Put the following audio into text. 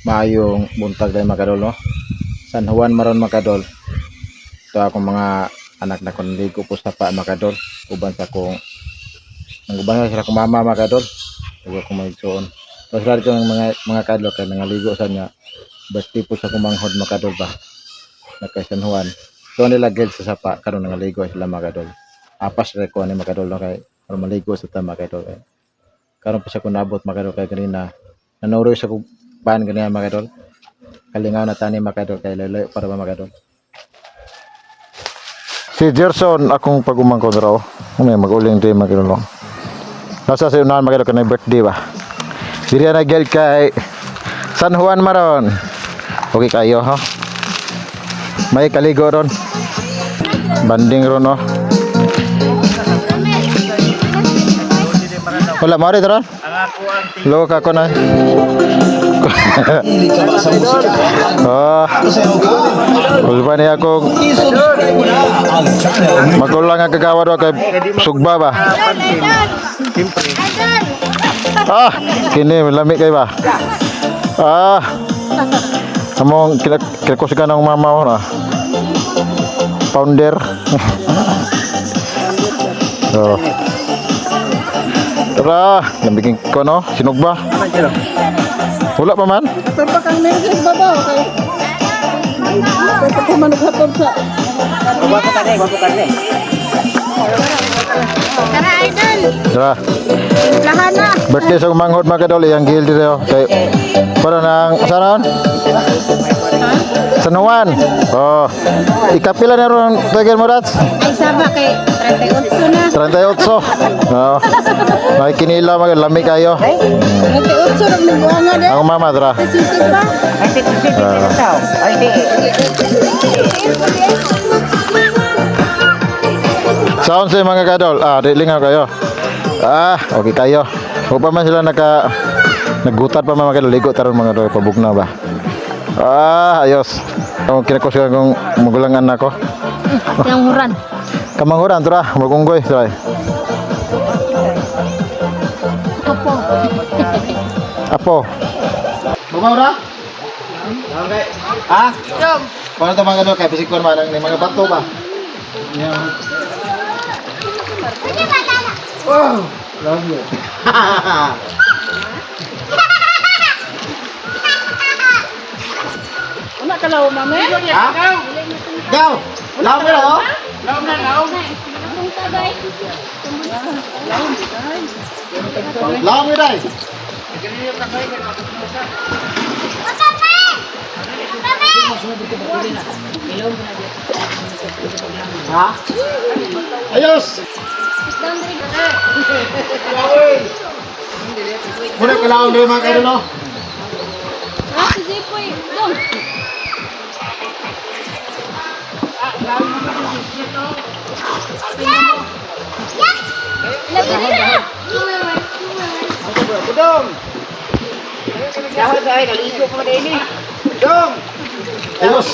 Maayong buntag dahil mga kadol, no? San Juan maron mga kadol. Ito akong mga anak na kung ligo po sa pa mga kadol. Uban sa kong uban sa kong mama mga kadol. Huwag akong magsuon. Tapos lalo ko ng mga kadol kaya nangaligo sa niya. Basti po sa kumanghod mga kadol ba. Nagkay San Juan. So nila gel sa sapa karon nangaligo sila mga kadol. Apas reko ni mga kadol no kay karon maligo sa ta mga kadol. Karon pa siya ko nabot mga kadol kay kanina. Nanuro sa kong ban ganyan mga kadol. Kalingaw na tani mga kadol kay laloy para ba mga kadol. Si Gerson akong pagumangkon raw. May maguling din mga kadol. Nasa sa unahan mga kadol kanay birthday ba. Diri na gel kay San Juan maron. Okay kayo ha. May kaligo ron. Banding ron no. Wala mo rin ron? Lo ka ko na. Ulpa niya ako magulang ang kagawa do kay sugba ba? Kini lamig kay ba? Among kilakos ka ng mama ko na. Founder. Tara, nabigin ko no, sinog ba? Wala pa man? Tampak ang meron sa babaw kay. Dapat ko manughatod sa. Wapo ka rin. Tara idol. Tara. Lahan na. Birthday sa kumanghod mga kadol, yang gil dito. Kay para nang saan? San Juan. Oh. Ikapila na ron Tiger Morats? Ay saba kay 38 na. 38. Oh. May kinila mga lami kayo. 38 ron ng buanga de. Ako mama tara. Sensitive ba? Ay, sensitive na tao. Ay, di. Sound sa mga kadol. Di lingaw kayo. Okay kayo. Huwag pa man sila naggutat pa mga kadol. Ligo taron mga kadol. Pabugna ba? Ayos. Kinakos ka kung magulang anak ko. Kamanghuran. Kamanghuran, tara. Magunggoy. Tara. Apo. Apo. Mamahura? Okay. Jom. Paano ito mga kadol? Kaya pisikon ba? Ng mga bato ba? Wow! Love you. Una ka law mame? Go! Love mo na, oh? Love mo dahil. Ha? Ayos! Muna kalawang din mga kayo, no? Sige po eh. Dong. Budong. Dapat ay naligo pa din ni. Budong. Ayos!